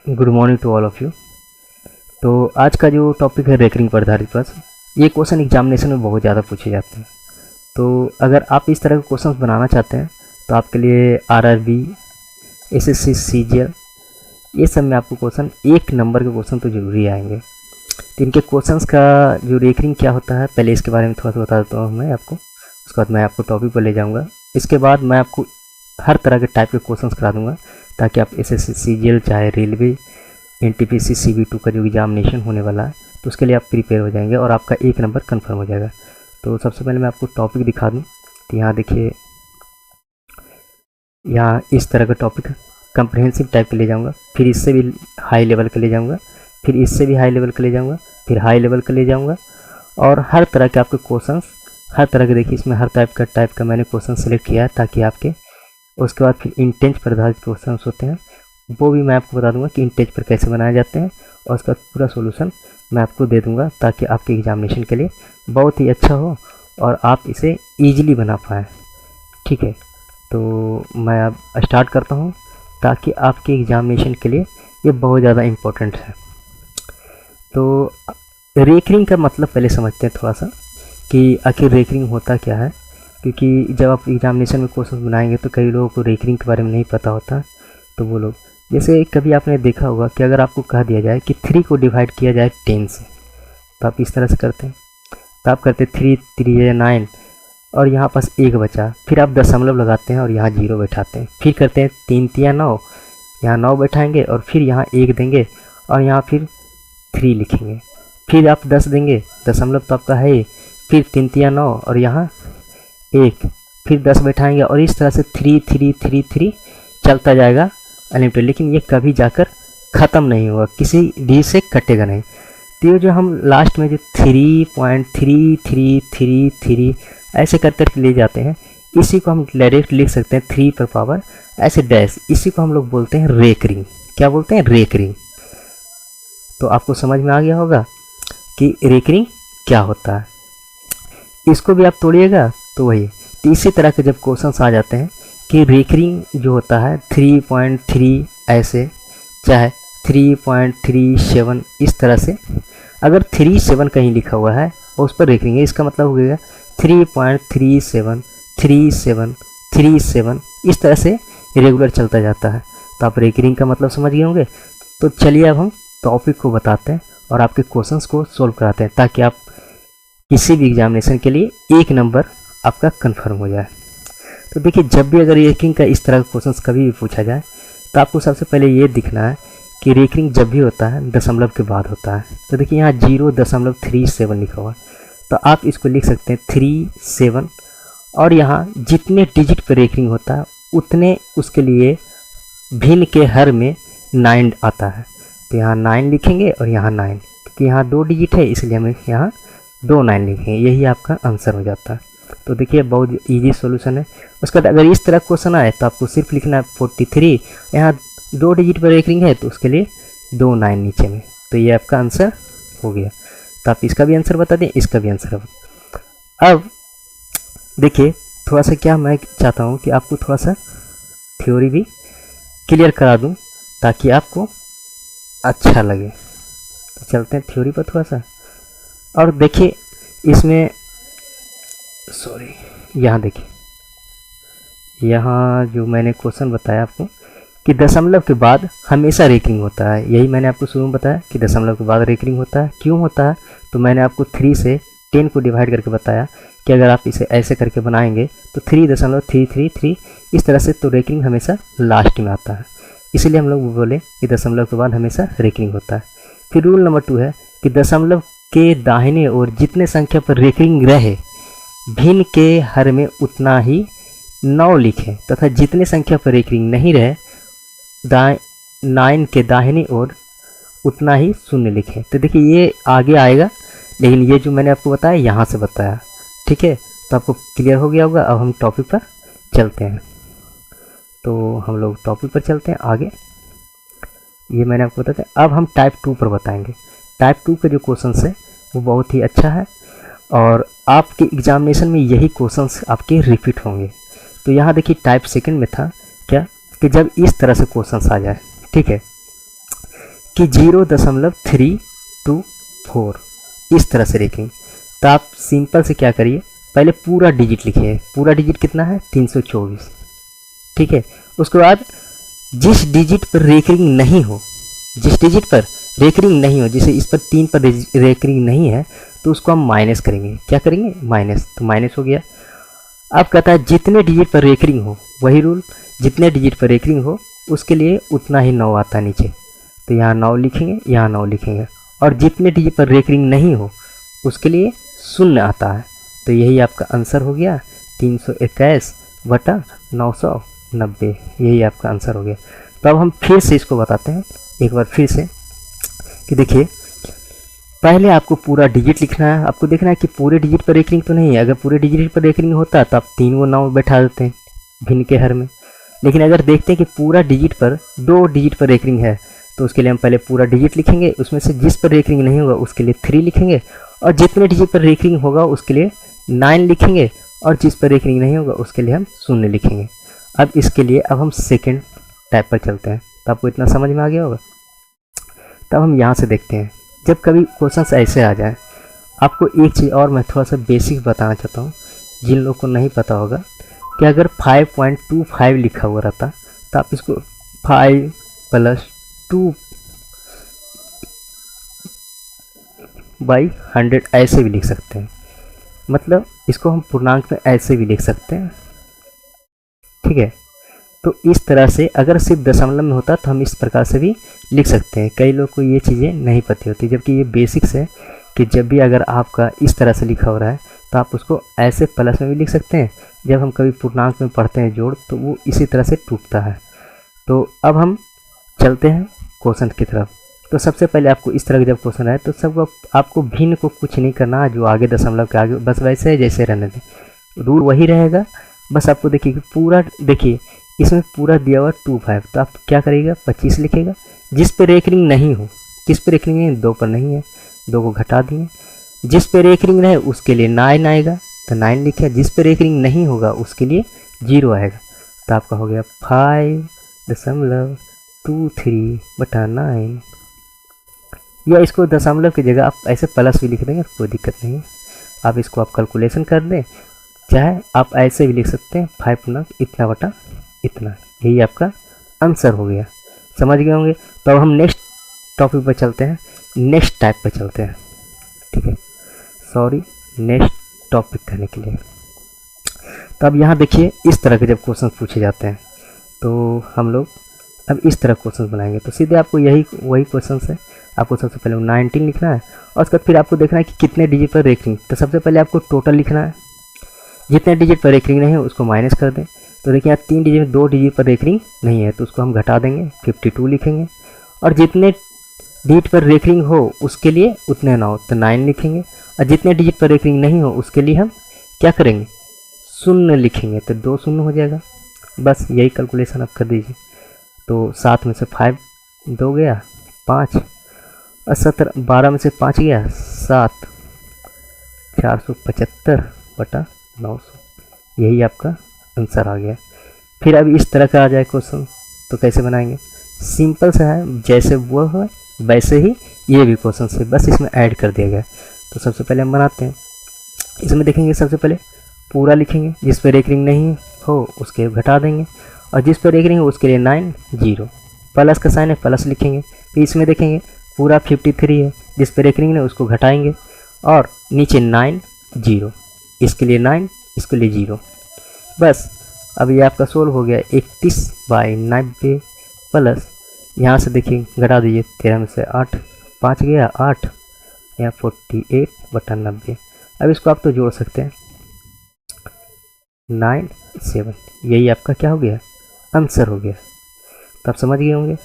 Good morning to all of you. तो आज का जो टॉपिक है रेकरिंग पर आधारित प्रश्न, ये क्वेश्चन एग्जामिनेशन में बहुत ज़्यादा पूछे जाते हैं। तो अगर आप इस तरह के क्वेश्चन बनाना चाहते हैं तो आपके लिए आरआरबी, एसएससी, सीजीएल, ये सब में आपको क्वेश्चन 1 नंबर के क्वेश्चन तो जरूरी आएंगे। तो इनके क्वेश्चंस का जो रेकरिंग क्या होता है, पहले इसके बारे में थोड़ा सा बता देता हूँ मैं आपको। उसके बाद मैं आपको टॉपिक पर ले जाऊँगा। इसके बाद मैं आपको हर तरह के टाइप के क्वेश्चंस करा दूँगा ताकि आप एसएससी, सीजीएल, चाहे रेलवे, एनटीपीसी, CV2 का जो एग्जामिनेशन होने वाला है तो उसके लिए आप प्रिपेयर हो जाएंगे और आपका 1 नंबर कंफर्म हो जाएगा। तो सबसे पहले मैं आपको टॉपिक दिखा दूं। तो यहाँ देखिए, यहाँ इस तरह का टॉपिक कंप्रहेंसिव टाइप के ले जाऊंगा, फिर इससे भी हाई लेवल के ले जाऊंगा, फिर इससे भी हाई लेवल के ले जाऊंगा, फिर हाई लेवल के ले जाऊंगा और हर तरह के आपके क्वेश्चंस, हर तरह के देखिए इसमें हर टाइप का मैंने क्वेश्चन सेलेक्ट किया है ताकि आपके, उसके बाद फिर इंटेंस पर आधारित क्वेश्चन होते हैं वो भी मैं आपको बता दूंगा कि इंटेंस पर कैसे बनाए जाते हैं और उसका पूरा सॉल्यूशन मैं आपको दे दूंगा ताकि आपके एग्जामिनेशन के लिए बहुत ही अच्छा हो और आप इसे इजीली बना पाएँ। ठीक है, तो मैं अब स्टार्ट करता हूँ ताकि आपके एग्जामिनेशन के लिए ये बहुत ज़्यादा इम्पोर्टेंट है। तो रेकरिंग का मतलब पहले समझते हैं थोड़ा सा कि आखिर रेकरिंग होता क्या है, क्योंकि जब आप एग्जामिनेशन में क्वेश्चन बनाएंगे तो कई लोगों को रेकरिंग के बारे में नहीं पता होता। तो वो लोग, जैसे कभी आपने देखा होगा कि अगर आपको कह दिया जाए कि 3 को डिवाइड किया जाए 10 से, तो आप इस तरह से करते हैं। तो आप करते 3 3 9 और यहाँ पास 1 बचा, फिर आप दशमलव लगाते हैं और यहाँ 0 बैठाते हैं, फिर करते हैं 3 3 9, यहाँ 9 बैठाएंगे और फिर यहाँ 1 देंगे और यहाँ फिर 3 लिखेंगे, फिर आप 10 देंगे, दशमलव तो आपका है, फिर 3 3 9 और यहाँ 1, फिर 10 बैठाएंगे और इस तरह से 3 3 3 3 चलता जाएगा अनलिमिटेड। लेकिन ये कभी जाकर ख़त्म नहीं होगा, किसी डी से कटेगा नहीं। तो ये जो हम लास्ट में जो 3.3333 ऐसे कर कर ले जाते हैं, इसी को हम डायरेक्ट लिख सकते हैं 3 पर पावर ऐसे डैश, इसी को हम लोग बोलते हैं रेकरिंग। क्या बोलते हैं? रेकरिंग। तो आपको समझ में आ गया होगा कि रेकरिंग क्या होता है। इसको भी आप तोड़िएगा तो वही। तो इसी तरह के जब क्वेश्चंस आ जाते हैं कि रेकरिंग जो होता है 3.3 ऐसे, चाहे 3.37 इस तरह से, अगर 37 कहीं लिखा हुआ है और उस पर रेकरिंग है, इसका मतलब हो गया 3.373737 इस तरह से रेगुलर चलता जाता है। तो आप रेकरिंग का मतलब समझ गए होंगे। तो चलिए अब हम टॉपिक को बताते हैं और आपके क्वेश्चंस को सॉल्व कराते हैं ताकि आप किसी भी एग्जामिनेशन के लिए 1 नंबर आपका कंफर्म हो जाए। तो देखिए, जब भी अगर रेकरिंग का इस तरह का क्वेश्चंस कभी भी पूछा जाए तो आपको सबसे पहले ये दिखना है कि रेकरिंग जब भी होता है दशमलव के बाद होता है। तो देखिए यहाँ 0.37 लिखा हुआ है, तो आप इसको लिख सकते हैं 37 और यहाँ जितने डिजिट पर रेकरिंग होता है उतने उसके लिए भिन्न के हर में 9 आता है। तो यहाँ 9 लिखेंगे और यहाँ 9, क्योंकि यहाँ 2 डिजिट है इसलिए हमें यहाँ 2 9 लिखेंगे, यही आपका आंसर हो जाता है। तो देखिए बहुत इजी सॉल्यूशन है। उसके बाद अगर इस तरह क्वेश्चन आए तो आपको सिर्फ लिखना है 43, यहाँ 2 डिजिट पर रेकरिंग है तो उसके लिए 2 9 नीचे में, तो ये आपका आंसर हो गया। तो आप इसका भी आंसर बता दें, इसका भी आंसर। अब देखिए थोड़ा सा क्या मैं चाहता हूँ कि आपको थोड़ा सा थ्योरी भी क्लियर करा दूँ ताकि आपको अच्छा लगे। तो चलते हैं थ्योरी पर थोड़ा सा। और देखिए इसमें, सॉरी, यहाँ देखिए, यहाँ जो मैंने क्वेश्चन बताया आपको कि दशमलव के बाद हमेशा रेकरिंग होता है, यही मैंने आपको शुरू में बताया कि दशमलव के बाद रेकरिंग होता है। क्यों होता है? तो मैंने आपको 3 से 10 को डिवाइड करके बताया कि अगर आप इसे ऐसे करके बनाएंगे तो 3.333 इस तरह से, तो रेकरिंग हमेशा लास्ट में आता है, इसीलिए हम लोग बोले कि दशमलव के बाद हमेशा रेकरिंग होता है। फिर रूल नंबर 2 है कि दशमलव के दाहिने ओर जितने संख्या पर रेकरिंग रहे भिन्न के हर में उतना ही 9 लिखें तथा जितने संख्या पर रेकरिंग नहीं रहे 9 के दाहिने ओर उतना ही 0 लिखें। तो देखिए ये आगे आएगा, लेकिन ये जो मैंने आपको बताया यहाँ से बताया। ठीक है, तो आपको क्लियर हो गया होगा। अब हम टॉपिक पर चलते हैं। तो हम लोग टॉपिक पर चलते हैं आगे। ये मैंने आपको बताया। अब हम टाइप 2 पर बताएंगे। टाइप 2 का जो क्वेश्चन है वो बहुत ही अच्छा है और आपके एग्जामिनेशन में यही क्वेश्चंस आपके रिपीट होंगे। तो यहाँ देखिए टाइप 2 में था क्या कि जब इस तरह से क्वेश्चंस आ जाए, ठीक है, कि 0.324 इस तरह से रेखिंग। तो आप सिंपल से क्या करिए, पहले पूरा डिजिट लिखिए। पूरा डिजिट कितना है 324, ठीक है। उसके बाद जिस डिजिट पर रेकरिंग नहीं हो, जिस डिजिट पर रेकरिंग नहीं हो, जैसे इस पर 3 पर रेकरिंग नहीं है तो उसको हम माइनस करेंगे। क्या करेंगे, माइनस। तो माइनस हो गया। अब कहता है जितने डिजिट पर रेकरिंग हो, वही रूल, जितने डिजिट पर रेकरिंग हो उसके लिए उतना ही 9 आता है नीचे। तो यहाँ 9 लिखेंगे, यहाँ 9 लिखेंगे। और जितने डिजिट पर रेकरिंग नहीं हो उसके लिए 0 आता है। तो यही आपका आंसर हो गया 321/990, यही आपका आंसर हो गया। तो अब हम फिर से इसको बताते हैं एक बार फिर से कि देखिए, पहले आपको पूरा डिजिट लिखना है। आपको देखना है कि पूरे डिजिट पर रेकरिंग तो नहीं है। अगर पूरे डिजिट पर रेकरिंग होता तो आप 3 को 9 बैठा देते हैं भिन्न के हर में। लेकिन अगर देखते हैं कि पूरा डिजिट पर 2 डिजिट पर रेकरिंग है तो उसके लिए हम पहले पूरा डिजिट लिखेंगे, उसमें से जिस पर रेकरिंग नहीं होगा उसके लिए 3 लिखेंगे, और जितने डिजिट पर रेकरिंग होगा उसके लिए 9 लिखेंगे, और जिस पर रेकरिंग नहीं होगा उसके लिए हम 0 लिखेंगे। अब इसके लिए अब हम सेकेंड टाइप पर चलते हैं। तो आपको इतना समझ में आ गया होगा। तब हम यहाँ से देखते हैं, जब कभी क्वेश्चंस ऐसे आ जाए, आपको एक चीज़ और मैं थोड़ा सा बेसिक बताना चाहता हूँ जिन लोगों को नहीं पता होगा, कि अगर 5.25 लिखा हुआ रहता तो आप इसको 5 + 2/100 ऐसे भी लिख सकते हैं। मतलब इसको हम पूर्णांक में ऐसे भी लिख सकते हैं, ठीक है। तो इस तरह से अगर सिर्फ दशमलव में होता तो हम इस प्रकार से भी लिख सकते हैं। कई लोग को ये चीज़ें नहीं पता होती, जबकि ये बेसिक्स है कि जब भी अगर आपका इस तरह से लिखा हो रहा है तो आप उसको ऐसे प्लस में भी लिख सकते हैं। जब हम कभी पूर्णांक में पढ़ते हैं जोड़, तो वो इसी तरह से टूटता है। तो अब हम चलते हैं क्वेश्चन की तरफ। तो सबसे पहले आपको इस तरह का जब क्वेश्चन आए तो सब आपको भिन्न को कुछ नहीं करना है, जो आगे दशमलव के आगे बस वैसे है जैसे रहने दें, रूल वही रहेगा। बस आपको देखिए कि पूरा, देखिए इसमें पूरा दिया हुआ 25, तो आप क्या करिएगा 25 लिखेगा। जिस पे रेकरिंग नहीं हो, किस पे रेकरिंग है 2 पर नहीं है, 2 को घटा दिए। जिस पे रेकरिंग रहे उसके लिए 9 आएगा, तो 9 लिखा। जिस पे रेकरिंग नहीं होगा उसके लिए 0 आएगा। तो आपका हो गया 5.23/9, या इसको दशमलव की जगह आप ऐसे प्लस भी लिख देंगे, कोई दिक्कत नहीं है। आप इसको आप कैलकुलेशन कर दें, चाहे आप ऐसे भी लिख सकते हैं 5/इतना। यही आपका आंसर हो गया। समझ गए होंगे। तो अब हम नेक्स्ट टॉपिक पर चलते हैं, नेक्स्ट टाइप पर चलते हैं, ठीक है। सॉरी, नेक्स्ट टॉपिक कहने के लिए। तो अब यहाँ देखिए, इस तरह के जब क्वेश्चन पूछे जाते हैं तो हम लोग अब इस तरह क्वेश्चन बनाएंगे। तो सीधे आपको वही क्वेश्चन है। आपको सबसे पहले 19 लिखना है, और उसके बाद फिर आपको देखना है कि कितने डिजिट पर रेकरिंग। तो सबसे पहले आपको टोटल लिखना है, जितने डिजिट पर रेकरिंग नहीं है उसको माइनस कर दें। तो देखिए यहाँ 3 डिजिट में 2 डिजिट पर रेकरिंग नहीं है तो उसको हम घटा देंगे, 52 लिखेंगे। और जितने डिजिट पर रेकरिंग हो उसके लिए उतने 9, तो 9 लिखेंगे। और जितने डिजिट पर रेकरिंग नहीं हो उसके लिए हम क्या करेंगे, 0 लिखेंगे। तो 2 0 हो जाएगा। बस यही कैलकुलेशन आप कर दीजिए। तो 7 में से 5 2 गया 5, और 17 12 में से 5 गया 7, 475/900, यही आपका आंसर आ गया। फिर अब इस तरह का आ जाए क्वेश्चन तो कैसे बनाएंगे, सिंपल सा है, जैसे वो है वैसे ही ये भी क्वेश्चन से, बस इसमें ऐड कर दिया गया। तो सबसे पहले हम बनाते हैं। इसमें देखेंगे सबसे पहले पूरा लिखेंगे, जिस पर रेकरिंग नहीं हो उसके घटा देंगे, और जिस पर रेकरिंग हो उसके लिए 9 0, प्लस का साइन है प्लस लिखेंगे। फिर इसमें देखेंगे पूरा 53 है, जिस पर रेकरिंग नहीं उसको घटाएंगे, और नीचे 9 0, इसके लिए 9, इसके लिए 0। बस अब ये आपका सोल्व हो गया। 31/90 प्लस, यहाँ से देखिए घटा दीजिए, 13 में से 8 5 गया 8, यहाँ 48/90। अब इसको आप तो जोड़ सकते हैं 9 7, यही आपका क्या हो गया, आंसर हो गया। तो आप समझ गए होंगे।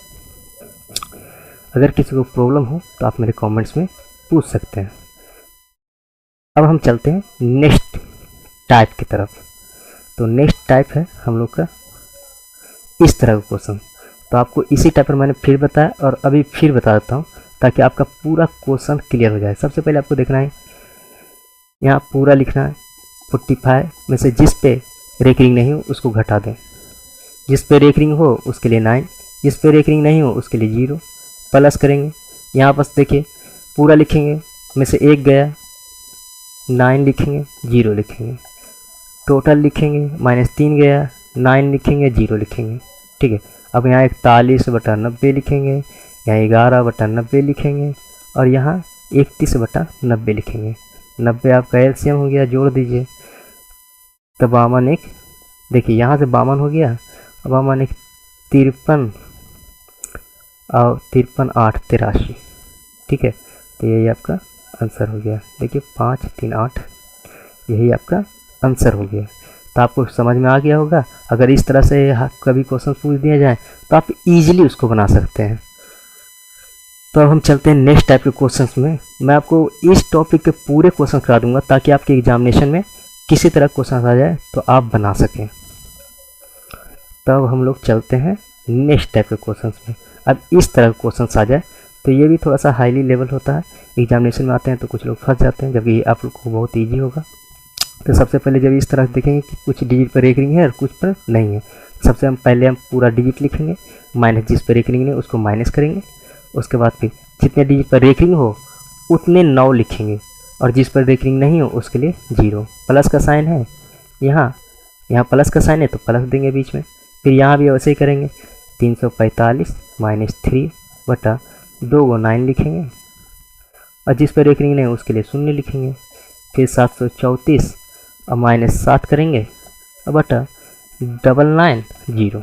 अगर किसी को प्रॉब्लम हो तो आप मेरे कमेंट्स में पूछ सकते हैं। अब हम चलते हैं नेक्स्ट टाइप की तरफ। तो नेक्स्ट टाइप है हम लोग का इस तरह का क्वेश्चन। तो आपको इसी टाइप पर मैंने फिर बताया, और अभी फिर बता देता हूँ ताकि आपका पूरा क्वेश्चन क्लियर हो जाए। सबसे पहले आपको देखना है, यहाँ पूरा लिखना है। 45 में से जिस पे रेकरिंग नहीं हो उसको घटा दें, जिस पे रेकरिंग हो उसके लिए 9, जिस पे रेकरिंग नहीं हो उसके लिए 0। प्लस करेंगे, यहाँ पर देखिए पूरा लिखेंगे, में से 1 गया, 9 लिखेंगे, 0 लिखेंगे, टोटल लिखेंगे, -3 गया, 9 लिखेंगे, 0 लिखेंगे। ठीक है, अब यहाँ 41/90 लिखेंगे, यहाँ 11/90 लिखेंगे और यहाँ 31/90 लिखेंगे। 90 आपका एलसीएम हो गया, जोड़ दीजिए। तो 52 देखिए यहाँ से 52 हो गया, अब 52 53 और 53 8 83। ठीक है, तो यही आपका आंसर हो गया। देखिए 5 3 8 यही आपका आंसर हो गया। तो आपको समझ में आ गया होगा। अगर इस तरह से कभी क्वेश्चन पूछ दिया जाए तो आप इजीली उसको बना सकते हैं। तो अब हम चलते हैं नेक्स्ट टाइप के क्वेश्चंस में। मैं आपको इस टॉपिक के पूरे क्वेश्चन करा दूंगा ताकि आपके एग्जामिनेशन में किसी तरह क्वेश्चन आ जाए तो आप बना सकें। तब हम लोग चलते हैं नेक्स्ट टाइप के क्वेश्चंस में। अब इस तरह के क्वेश्चन आ जाए तो ये भी थोड़ा सा हाईली लेवल होता है, एग्जामिनेशन में आते हैं तो कुछ लोग फंस जाते हैं, जबकि आप लोग को बहुत ईजी होगा। तो सबसे पहले जब इस तरह देखेंगे कि कुछ डिजिट पर रेकरिंग है और कुछ पर नहीं है, सबसे पहले हम पूरा डिजिट लिखेंगे, माइनस जिस पर रेकरिंग नहीं उसको माइनस करेंगे। उसके बाद फिर जितने डिजिट पर रेकरिंग हो उतने 9 लिखेंगे और जिस पर रेकरिंग नहीं हो उसके लिए 0। प्लस का साइन है यहाँ प्लस का साइन है तो प्लस देंगे बीच में। फिर यहाँ भी वैसे ही करेंगे, 345 - 3/2 को 9 लिखेंगे और जिस पर रेकरिंग नहीं हो उसके लिए 0 लिखेंगे। फिर 734 और -7 करेंगे और बटा 99 0।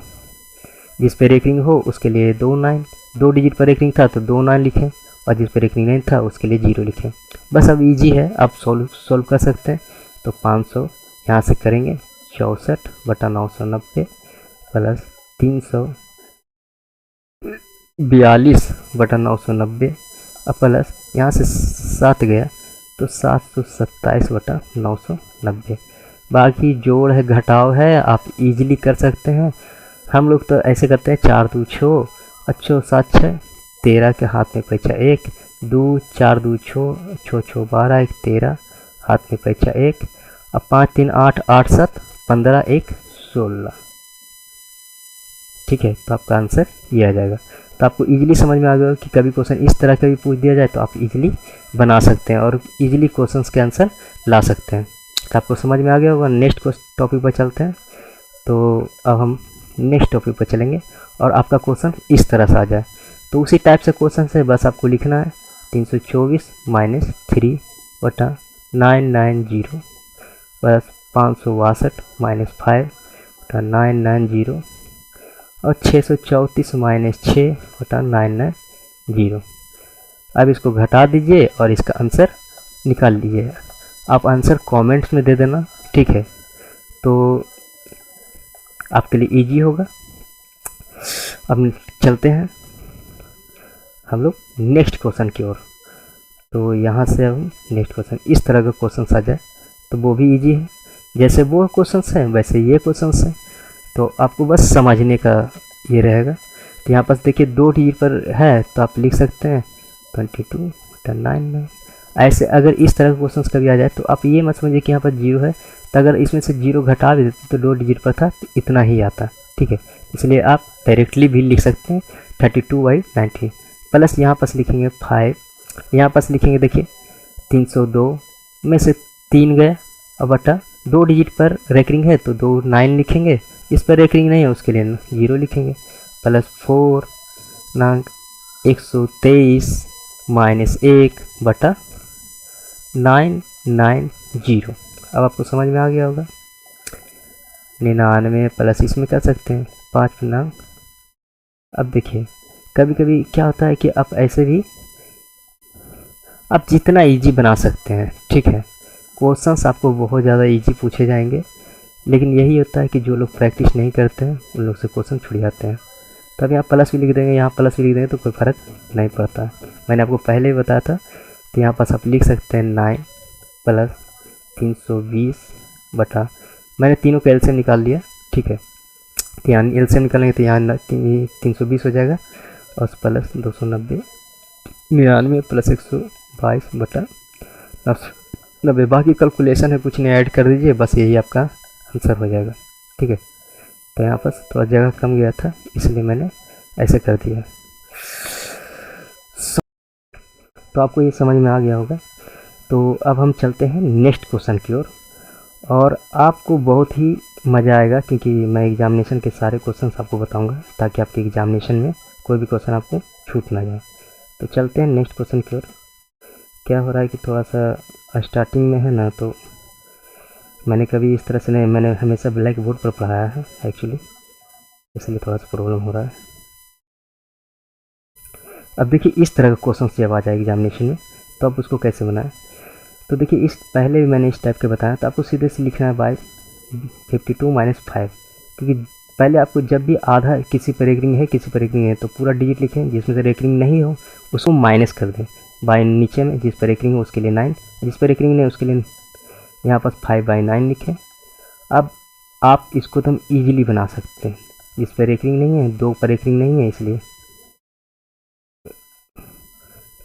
जिस पर रेकरिंग हो उसके लिए 2 9, 2 डिजिट पर रेकरिंग था तो 2 9 लिखें और जिस पर रेकरिंग नहीं था उसके लिए 0 लिखें। बस अब इजी है, आप सोल्व कर सकते हैं। तो 500 यहाँ से करेंगे 64/990 प्लस 342/990 और प्लस यहाँ से 7 गया तो 727/990। बाकी जोड़ है घटाव है, आप इजीली कर सकते हैं। हम लोग तो ऐसे करते हैं 4 2 6 अच्छो 7 6 13 के हाथ में पैसा 1 2 4 2 6 6 6 12 1 13 हाथ में पैसा 1 अब 5 3 8 8 7 15 1 16। ठीक है, तो आपका आंसर ये आ जाएगा। तो आपको इजीली समझ में आ गया कि कभी क्वेश्चन इस तरह का भी पूछ दिया जाए तो आप इजीली बना सकते हैं और इजीली क्वेश्चंस के आंसर ला सकते हैं। तो आपको समझ में आ गया होगा। नेक्स्ट टॉपिक पर चलते हैं। तो अब हम नेक्स्ट टॉपिक पर चलेंगे और आपका क्वेश्चन इस तरह से आ जाए तो उसी टाइप से क्वेश्चन से बस आपको लिखना है 324 - 3/990 बस 562 - 5/990 और 634 - 6/990। अब इसको घटा दीजिए और इसका आंसर निकाल लीजिए। आप आंसर कमेंट्स में दे देना, ठीक है, तो आपके लिए इजी होगा। अब चलते हैं हम लोग नेक्स्ट क्वेश्चन की ओर। तो यहाँ से हम नेक्स्ट क्वेश्चन इस तरह का क्वेश्चन आ जाए तो वो भी इजी है, जैसे वो क्वेश्चंस हैं वैसे ये क्वेश्चंस हैं। तो आपको बस समझने का ये रहेगा। तो यहाँ पास देखिए 2 डिजिट पर है तो आप लिख सकते हैं 22/99। ऐसे अगर इस तरह के क्वेश्चंस कभी आ जाए तो आप ये मत समझिए कि यहाँ पर 0 है, तो अगर इसमें से 0 घटा भी देते तो 2 डिजिट पर था तो इतना ही आता। ठीक है, इसलिए आप डायरेक्टली भी लिख सकते हैं 32/90 प्लस यहाँ पास लिखेंगे 5, यहाँ पास लिखेंगे देखिए 302 में से 3 गया और बटा 2 डिजिट पर रेकरिंग है तो 2 9 लिखेंगे, इस पर रेकरिंग नहीं है उसके लिए 0 लिखेंगे प्लस 4 9 123 - 1/990। अब आपको समझ में आ गया होगा। 99 प्लस इसमें कर सकते हैं 5 9। अब देखिए कभी कभी क्या होता है कि आप ऐसे भी आप जितना इजी बना सकते हैं, ठीक है, क्वेश्चंस आपको बहुत ज़्यादा इजी पूछे जाएंगे, लेकिन यही होता है कि जो लोग प्रैक्टिस नहीं करते हैं उन लोग से क्वेश्चन छूट जाते हैं। तब यहाँ प्लस भी लिख देंगे, यहाँ प्लस भी लिख देंगे तो कोई फ़र्क नहीं पड़ता। मैंने आपको पहले ही बताया था। तो यहाँ पास आप लिख सकते हैं 9 प्लस 320 बटा, मैंने तीनों का एलसीएम निकाल लिया, ठीक है, तो यहाँ एलसीएम निकालेंगे तो यहाँ 320 हो जाएगा और प्लस 290 99 प्लस 122 बटा 90। बाकी कैलकुलेशन है, कुछ नहीं ऐड कर दीजिए, बस यही आपका आंसर हो जाएगा। ठीक है, तो यहाँ पर थोड़ा जगह कम गया था इसलिए मैंने ऐसे कर दिया। तो आपको ये समझ में आ गया होगा। तो अब हम चलते हैं नेक्स्ट क्वेश्चन की ओर, और आपको बहुत ही मज़ा आएगा क्योंकि मैं एग्जामिनेशन के सारे क्वेश्चंस आपको बताऊंगा ताकि आपके एग्जामिनेशन में कोई भी क्वेश्चन आपको छूट ना जाए। तो चलते हैं नेक्स्ट क्वेश्चन की ओर। क्या हो रहा है कि थोड़ा सा स्टार्टिंग में है ना, तो मैंने कभी इस तरह से नहीं, मैंने हमेशा ब्लैक बोर्ड पर पढ़ाया है एक्चुअली, इसलिए थोड़ा सा प्रॉब्लम हो रहा है। अब देखिए इस तरह का क्वेश्चन जब आ जाए एग्जामिनेशन में तो आप उसको कैसे बनाएं। तो देखिए इस पहले भी मैंने इस टाइप के बताया, तो आपको सीधे से लिखना है बाय 52 - 5, क्योंकि पहले आपको जब भी आधा किसी पर रेकरिंग है किसी पर रेकरिंग है तो पूरा डिजिट लिखें, जिसमें से रेकरिंग नहीं हो उसको माइनस कर दें। बाय नीचे में जिस पर रेकरिंग हो उसके लिए 9, जिस पर रेकरिंग नहीं उसके लिए यहाँ पर 5/9 लिखें। अब आप इसको तो हम ईजिली बना सकते हैं, जिस पर रेकरिंग नहीं है, 2 पर रेकरिंग नहीं है, इसलिए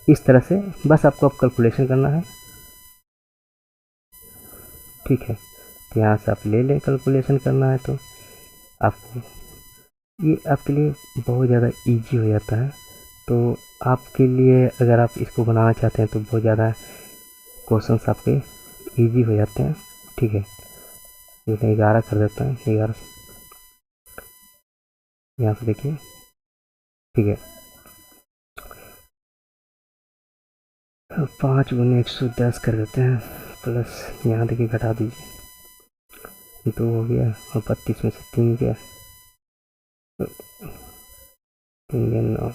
इस तरह से बस आपको अब कैलकुलेशन करना है। ठीक है, तो यहाँ से आप ले लें, कैलकुलेशन करना है तो आपको ये आपके लिए बहुत ज़्यादा इजी हो जाता है। तो आपके लिए अगर आप इसको बनाना चाहते हैं तो बहुत ज़्यादा क्वेश्चंस आपके इजी हो जाते हैं। ठीक है, ये 11 कर देता है, 11 यहाँ से देखिए। ठीक है, 5 × 110 कर देते हैं, प्लस यहाँ देखिए घटा दीजिए, 2 हो गया और 32 में से 3 गया, 3 9।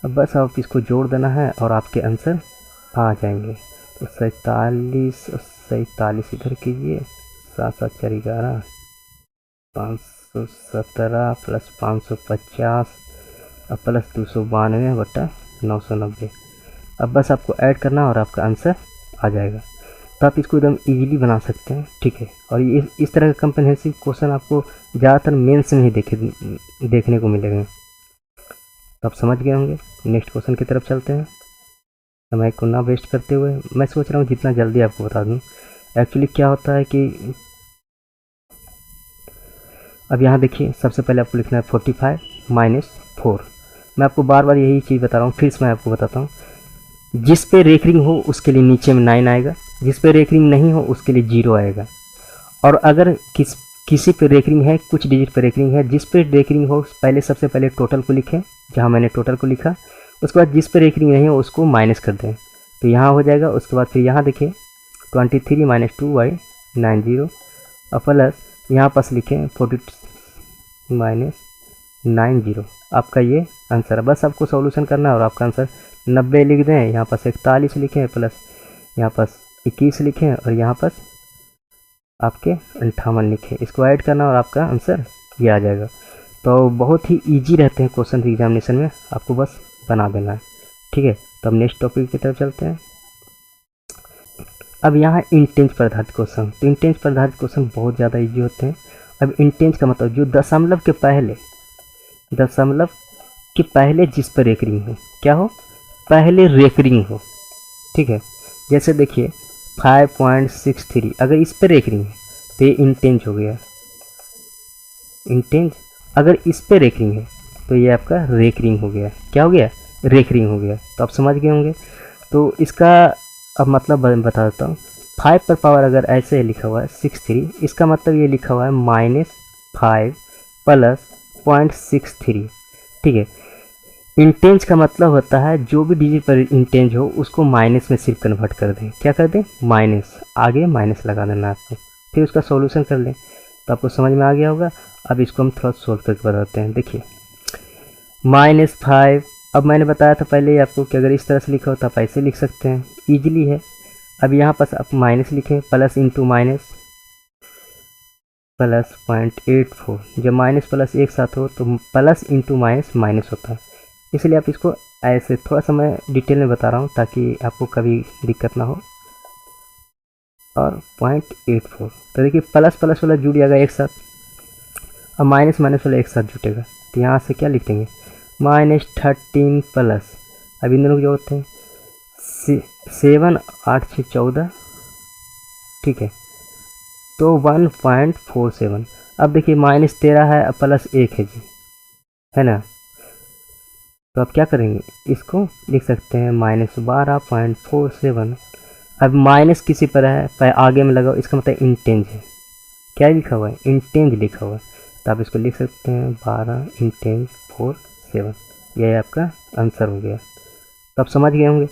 अब बस आप इसको जोड़ देना है और आपके आंसर आ जाएंगे। तो 47 और 47 इधर कीजिए, 7 7 4 11, 517 प्लस 550 और प्लस 292/990। अब बस आपको ऐड करना और आपका आंसर आ जाएगा। तो आप इसको एकदम इजीली बना सकते हैं। ठीक है, और ये इस तरह का कम्प्रिहेंसिव क्वेश्चन आपको ज़्यादातर मेंस में ही देखने को मिलेगा। तो आप समझ गए होंगे। नेक्स्ट क्वेश्चन की तरफ चलते हैं। समय को ना वेस्ट करते हुए मैं सोच रहा हूँ जितना जल्दी आपको बता दूँ। एक्चुअली क्या होता है कि अब यहाँ देखिए सबसे पहले आपको लिखना है 45 - 4। मैं आपको बार बार यही चीज़ बता रहा हूँ, फिर से मैं आपको बताता हूँ। जिस पे रेकरिंग हो उसके लिए नीचे में 9 आएगा, जिस पे रेकरिंग नहीं हो उसके लिए 0 आएगा। और अगर किसी पे रेकरिंग है, कुछ डिजिट पे रेकरिंग है, जिस पे रेकरिंग हो पहले सबसे पहले टोटल को लिखें, जहाँ मैंने टोटल को लिखा, उसके बाद जिस पे रेकरिंग नहीं हो उसको माइनस कर दें, तो यहाँ हो जाएगा। उसके बाद फिर यहाँ देखिए 23 - 2/90 और प्लस यहाँ पास लिखें 40 - 90। आपका ये आंसर है। बस आपको सॉल्यूशन करना है और आपका आंसर 90 लिख दें, यहाँ पास 41 लिखें, प्लस यहाँ पास 21 लिखें और यहाँ पास आपके 58 लिखें। इसको ऐड करना और आपका आंसर ये आ जाएगा। तो बहुत ही इजी रहते हैं क्वेश्चन एग्जामिनेशन में, आपको बस बना देना है। ठीक है, तो अब नेक्स्ट टॉपिक की तरफ चलते हैं। अब यहाँ इंटेंस पर आधारित क्वेश्चन। तो इंटेंस पर आधारित क्वेश्चन बहुत ज़्यादा इजी होते हैं। अब इंटेंस का मतलब जो दशमलव के पहले जिस पर रेकरिंग हो, क्या हो, पहले रेकरिंग हो। ठीक है, जैसे देखिए 5.63 अगर इस पर रेकरिंग है तो ये इंटेंस हो गया। इंटेंस अगर इस पर रेकरिंग है तो ये आपका रेकरिंग हो गया। क्या हो गया, रेकरिंग हो गया। तो आप समझ गए होंगे। तो इसका अब मतलब बता देता हूँ। 5 पर पावर अगर ऐसे लिखा हुआ है 63, इसका मतलब ये लिखा हुआ है -5 प्लस 0.63। ठीक है, इंटेंस का मतलब होता है जो भी डिजिट पर इंटेंस हो उसको माइनस में सिर्फ कन्वर्ट कर दें। क्या कर दें, माइनस, आगे माइनस लगा देना आपको, फिर उसका सॉल्यूशन कर लें। तो आपको समझ में आ गया होगा। अब इसको हम थोड़ा सोल्व करके बताते हैं। देखिए -5, अब मैंने बताया था पहले ही आपको कि अगर इस तरह से लिखा हो तो आप ऐसे लिख सकते हैं, ईजिली है। अब यहाँ पास आप माइनस लिखें, प्लस इंटू माइनस प्लस 0.84। जब माइनस प्लस एक साथ हो तो प्लस इंटू माइनस माइनस होता है, इसलिए आप इसको ऐसे थोड़ा सा मैं डिटेल में बता रहा हूँ ताकि आपको कभी दिक्कत ना हो। और 0.84, तो देखिए प्लस प्लस वाला जुड़ जाएगा एक साथ, अब माइनस माइनस वाला एक साथ जुटेगा। तो यहाँ से क्या लिख देंगे, -13 प्लस, अब इन दोनों को जोड़ते हैं 7 8 6 14। ठीक है, तो 1.47। अब देखिए -13 है, अब +1 है जी, है ना। तो अब क्या करेंगे, इसको लिख सकते हैं -12.47। अब माइनस किसी पर है आगे में लगा, इसका मतलब इंटेंज है। क्या लिखा हुआ है, इंटेंज लिखा हुआ है, तो आप इसको लिख सकते हैं 12 इंटेंज 47। यह आपका आंसर हो गया। तो आप समझ गए होंगे।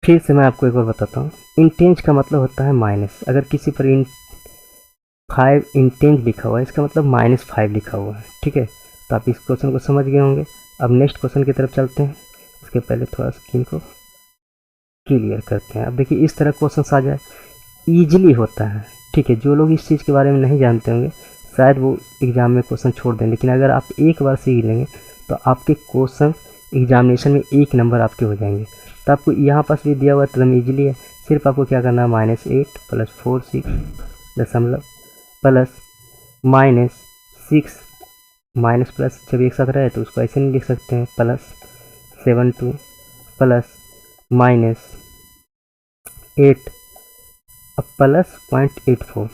फिर से मैं आपको एक बार बताता हूँ। इंटेंज का मतलब होता है माइनस। अगर किसी पर 5 इंटेंज लिखा हुआ है, इसका मतलब -5 लिखा हुआ है, ठीक है। तो आप इस क्वेश्चन को समझ गए होंगे। अब नेक्स्ट क्वेश्चन की तरफ चलते हैं। इसके पहले थोड़ा स्क्रीन को क्लियर करते हैं। अब देखिए इस तरह क्वेश्चन आ जाए, ईजिली होता है, ठीक है। जो लोग इस चीज़ के बारे में नहीं जानते होंगे शायद वो एग्ज़ाम में क्वेश्चन छोड़ दें, लेकिन अगर आप एक बार सीख लेंगे तो आपके क्वेश्चन एग्जामिनेशन में 1 नंबर आपके हो जाएंगे। तो आपको यहाँ पास भी दिया हुआ एकदम ईजिली है। सिर्फ आपको क्या करना है, -8 + 46 दशमलव प्लस -6 माइनस प्लस जब एक साथ रहे तो उसको ऐसे नहीं लिख सकते हैं, +72 प्लस -8 अब +0.84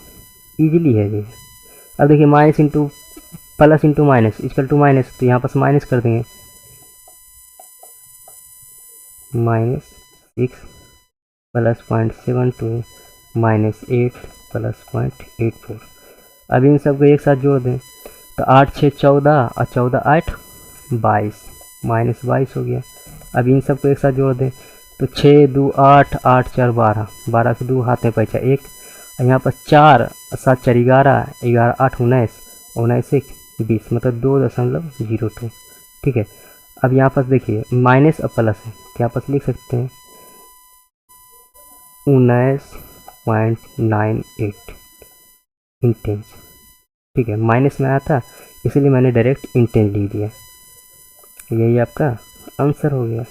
ईजिली है ये। अब देखिए minus into plus into minus equal to minus, तो यहाँ पास माइनस कर देंगे, -6 + 0.72 -8 + 0.84। अब इन सबको एक साथ जोड़ दें तो 8 6 14 और 14 8 22 -22 हो गया। अब इन सबको एक साथ जोड़ दें तो 6 2 8 8 4 12 12 के 2 हाथ में पैसा 1, और यहाँ पर 4 7 4 11 11 8 19 19 1 20 मतलब 2.02, ठीक है। अब यहाँ पास देखिए माइनस और प्लस है, तो यहाँ पास लिख सकते हैं 19.98 इंटेंज, ठीक है। माइनस में आया था इसलिए मैंने डायरेक्ट इंटेंज लिख दिया। यही आपका आंसर हो गया।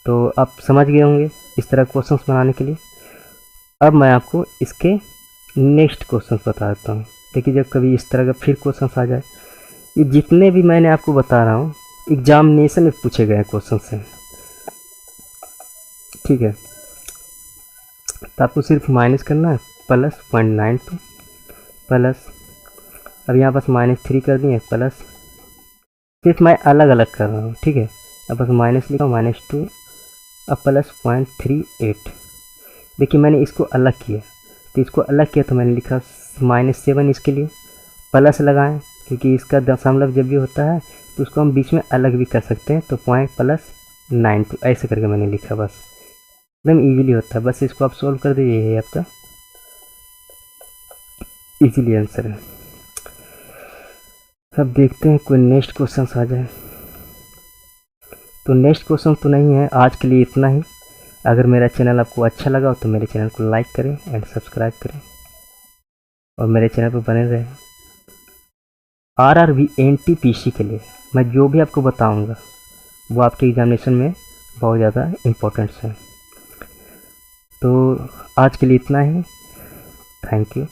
तो आप समझ गए होंगे इस तरह क्वेश्चंस बनाने के लिए। अब मैं आपको इसके नेक्स्ट क्वेश्चन बता देता हूँ। देखिए जब कभी इस तरह का फिर क्वेश्चन आ जाए, ये जितने भी मैंने आपको बता रहा हूँ एग्जामिनेशन में पूछे गए क्वेश्चन से, ठीक है। तो आपको सिर्फ माइनस करना है, +0.92 प्लस, अब यहाँ पास -3 कर दिए प्लस, सिर्फ मैं अलग अलग कर रहा हूँ, ठीक है। अब बस माइनस लिखा हूँ -2 अब +0.38। देखिए मैंने इसको अलग किया, तो इसको अलग किया तो मैंने लिखा -7 इसके लिए प्लस लगाएं, क्योंकि इसका दशमलव जब भी होता है तो उसको हम बीच में अलग भी कर सकते हैं, तो .92 ऐसे करके मैंने लिखा। बस एकदम इजीली होता है, बस इसको आप सोल्व कर दीजिए, यही आपका इजीली आंसर है। अब देखते हैं कोई नेक्स्ट क्वेश्चन आ जाए। तो नेक्स्ट क्वेश्चन तो नहीं है, आज के लिए इतना ही। अगर मेरा चैनल आपको अच्छा लगा हो तो मेरे चैनल को लाइक करें एंड सब्सक्राइब करें और मेरे चैनल पर बने रहें। RRB NTPC के लिए मैं जो भी आपको बताऊंगा वो आपके एग्जामिनेशन में बहुत ज़्यादा इम्पोर्टेंट्स है। तो आज के लिए इतना ही। Thank you.